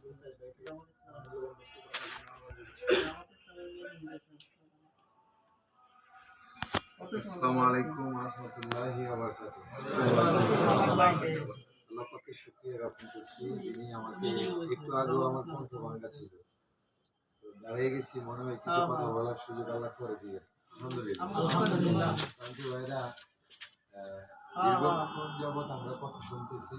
আসসালামু আলাইকুম ওয়া রাহমাতুল্লাহি ওয়া বারাকাতুহু। আল্লাহ পাকের শুকরিয়া জ্ঞাপন করছি, যিনি আমাকে একটু আগেও আমার কণ্ঠ ভাঙা ছিল, দাঁড়িয়ে গেছি, মনে হয় কিছু কথা বলার সুযোগ আল্লাহ করে দিয়ে। আলহামদুলিল্লাহ। ভাইরা, দীর্ঘক্ষণ যাবৎ আমরা কথা শুনতেছি,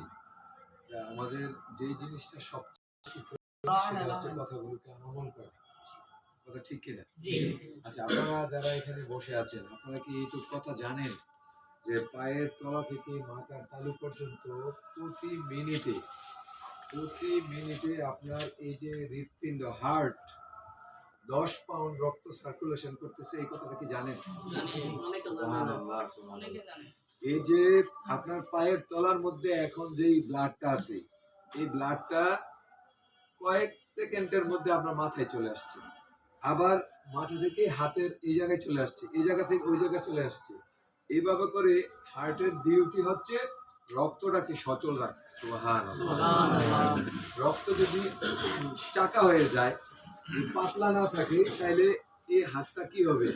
আমাদের যেই জিনিসটা সবচেয়ে শিক্ষণীয় সেটা হচ্ছে কথাগুলোকে আমল করা। কথা ঠিক কিনা? আচ্ছা, আপনারা যারা এখানে বসে আছেন, আপনারা কি এইটুকু কথা জানেন যে পায়ের তলা থেকে মাথার তালু পর্যন্ত প্রতি মিনিটে আপনার এই যে হৃৎপিণ্ড, হার্ট 10 পাউন্ড রক্ত সার্কুলেশন করতেছে? এই কথাটা কি জানেন? এই যে আপনার পায়ের তলার মধ্যে এখন যেই ব্লাডটা আছে, এই ব্লাডটা কয়েক সেকেন্ডের মধ্যে আপনার মাথায় চলে আসছে, আবার মাথা থেকে হাতের এই জায়গায় চলে আসছে, এই জায়গা থেকে ওই জায়গায় চলে আসছে। এইভাবে করে হার্টের ডিউটি হচ্ছে রক্তটাকে সচল রাখা। সুবহানাল্লাহ। রক্ত যদি চাকা হয়ে যায়, পাতলা না থাকে, তাহলে এই হাতটা কি হবে?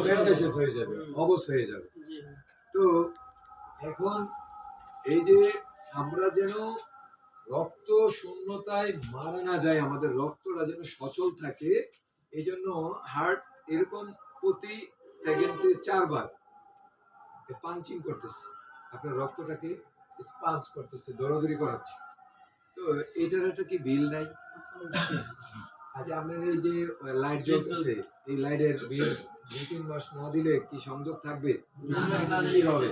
প্যারালাইসিস হয়ে যাবে, অবশ হয়ে যাবে। তো এখন এই যে আমরা যেন রক্ত শূন্যতায় মারা না যায়, আমাদের রক্তটা যেন সচল থাকে, এই জন্য হার্ট এরকম প্রতি সেকেন্ডে 4 বার পাঞ্চিং করতেছে, আপনার রক্তটাকে স্পাঞ্চ করতেছে, দৌড়াদৌড়ি করাচ্ছে। তো এটার একটা কি বিল নাই? আচ্ছা, আপনার এই যে লাইট জ্বলতেছে, এই লাইটের বিল 2-3 মাস না দিলে কি সংযোগ থাকবে? কি হবে?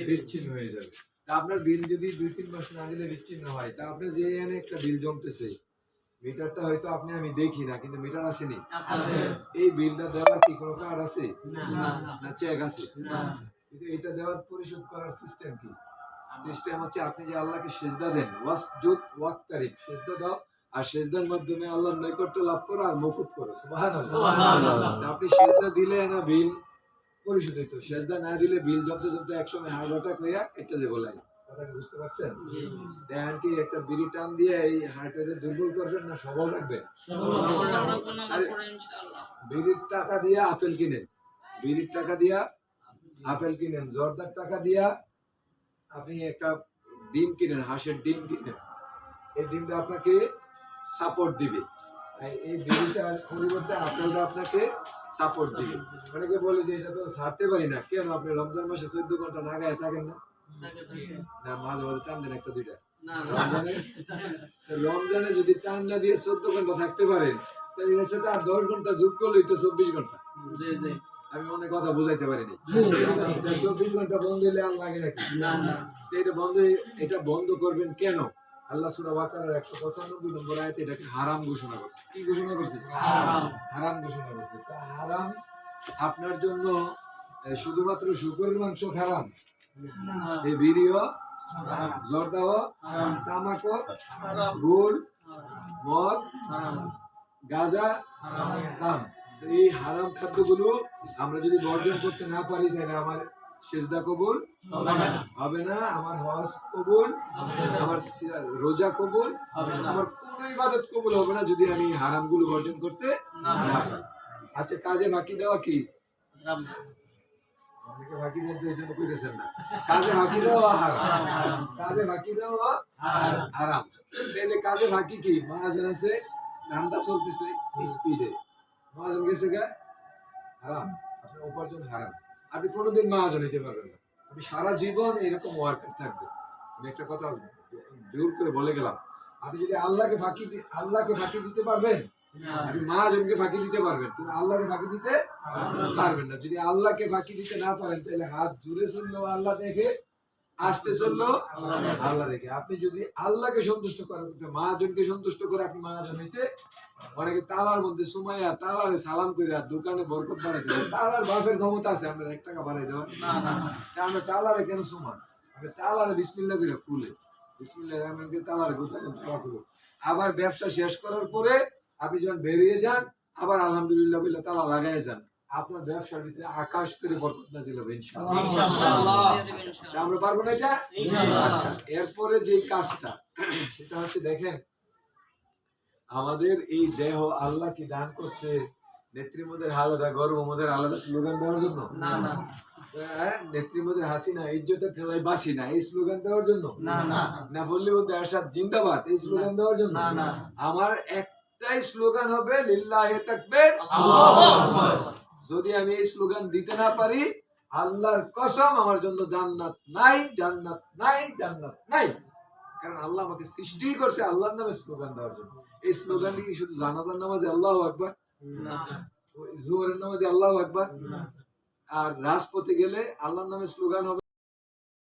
বিচ্ছিন্ন হয়ে যাবে। আপনার বিল যদি 2-3 মাস না দিলে বিচ্ছিন্ন হয়, তা আপনার যে এনে একটা বিল জমতেছে, মিটারটা হয়তো আমি দেখি না, কিন্তু মিটার আসেনি, এই বিলটা দেওয়ার কি কোনো কার্ড আছে? না চেক আছে? কিন্তু এটা দেওয়ার পরিশোধ করার সিস্টেম কি? সিস্টেম হচ্ছে আপনি যে আল্লাহকে সেজদা দেন, ওয়াসজুদ ওয়াক্তারিব, সেজদা দাও আর সেজদার মাধ্যমে আল্লাহর নৈকট্য লাভ করো আর মকুব করো। সুবহানাল্লাহ। আপনি সেজদা দিলে না বিল পরিশোধ হইতো, সেজদা না দিলে বিল জমতে জমতে একসময় হার্ট অ্যাটাক হইয়া একটা যে বলাই। কথা বুঝতে পারছেন? দেখেন কি একটা বিড়ি টান দিয়ে এই হার্টের দুর্বল করবেন না সবল রাখবেন? বিড়ির টাকা দিয়া আপেল কিনেন, বিড়ির টাকা দিয়া আপেল কিনেন, জর্দার টাকা দিয়া আপনি একটা ডিম কিনেন, হাঁসের ডিম কিনেন, এই ডিমটা আপনাকে সাপোর্ট দিবে, এই বিড়িটার পরিবর্তে আপেলটা আপনাকে সাপোর্ট দিবে। অনেকে বলে যে এটা তো ছাড়তে পারি না, কেন? আপনি রমজান মাসে 14 ঘন্টা না গায়ে থাকেন না? না, মাঝে মাঝে টান দেন একটা দুইটা। রমজানে যদি টান না দিয়ে 14 ঘন্টা থাকতে পারেন, তাহলে এর সাথে আর 10 ঘন্টা যোগ করলেই তো 24 ঘন্টা। আমি অনেক কথা বুঝাইতে পারিনি। 24 ঘন্টা বন্ধ হলে আর লাগে নাকি? এটা বন্ধ করবেন কেন? আল্লাহ সূরা বাকারার 195 নম্বর আয়াতে এটাকে হারাম ঘোষণা করছে। কি ঘোষণা করছে? হারাম ঘোষণা করছে। তা হারাম আপনার জন্য শুধুমাত্র শুকরের মাংস হারাম, এই বিড়িও, জর্দাও, তামাকও, গুল, মদ, গাঁজা হারাম। এই হারাম খাদ্যগুলো আমরা যদি বর্জন করতে না পারি, তাহলে আমার সেজদা কবুল হবে না, আমার হজ কবুল, আমার রোজা কবুল, আমার কোনো ইবাদত কবুল হবে না যদি আমি হারামগুলো বর্জন করতে না পারি। আচ্ছা, কাজে ফাঁকি দেওয়া কি? অনেকে ফাঁকি দেন তো এই জন্য কইতেছেন না। কাজে ফাঁকি দেওয়া হারাম, কাজে ফাঁকি দেওয়া হারাম। তাহলে কাজে ফাঁকি কি? মহাজন আছে, ধান্দা চলতেছে স্পিডে, মহাজন গেছে গা, হারাম, আপনার উপার্জন হারাম, আপনি কোনোদিন মহাজন হইতে পারবেন না, আপনি সারা জীবন এরকম ওয়ার্কার থাকবেন। আমি একটা কথা জোর করে বলে গেলাম, আপনি যদি আল্লাহকে ফাঁকি দিতে পারবেন, আপনি মহাজনকে ফাঁকি দিতে পারবেন, কিন্তু আল্লাহকে ফাঁকি দিতে পারবেন না। যদি আল্লাহকে ফাঁকি দিতে না পারেন, তাহলে হাত জুড়ে চললেও আল্লাহ দেখে, আসতে চললেও আল্লাহ দেখে। আপনি যদি আল্লাহকে সন্তুষ্ট করেন, মহাজনকে সন্তুষ্ট করে আপনি মহাজন হইতে। অনেকে তালার মধ্যে সুমাইয়া তালারে সালাম করে আর দোকানে বরকত বাড়াইতে, তালার বাপের ক্ষমতা আছে আমরা 1 টাকা বাড়াই দেওয়ার? আমরা তালারে কেন সুমান? আপনি তালারে বিসমিল্লাহ করে খুলে, বিসমিল্লাহ রহমান করে তালারে গোছালেন, আবার ব্যবসা শেষ করার পরে আপনি যখন বেরিয়ে যান, আবার আলহামদুলিল্লাহ বলে তালা লাগাই যান, আপনার ব্যবসার ভিতরে আকাশ করে বরকত নাজিল হবে ইনশাআল্লাহ। আমরা পারবো না এটা? এরপরে যে কাজটা, সেটা হচ্ছে দেখেন, আমাদের এই দেহ আল্লাহ কি দান করছে নেত্রীমদের আলাদা গর্ভমদের আলাদা স্লোগান দেওয়ার জন্য? না না নেত্রীমদের হাসিনা ইজ্জতের ঠেলায় বাসি না এই স্লোগান দেওয়ার জন্য? না না না বললে বলতে আসাদ জিন্দাবাদ এই স্লোগান দেওয়ার জন্য? না না আমার একটাই স্লোগান হবে লিল্লাহি তাকবীর আল্লাহু আকবার। যদি আমি এই স্লোগান দিতে না পারি আল্লাহর কসম আমার জন্য জান্নাত নাই, জান্নাত নাই, জান্নাত নাই। কারণ আল্লাহ আমাকে সৃষ্টি করছে আল্লাহর নামে স্লোগান দেওয়ার জন্য। এই স্লোগান কি শুধু জানাজার নামাজে আল্লাহু আকবার, না জোহরের নামাজে আল্লাহু আকবার, না আর রাজপথে গেলে আল্লাহর নামে স্লোগান হবে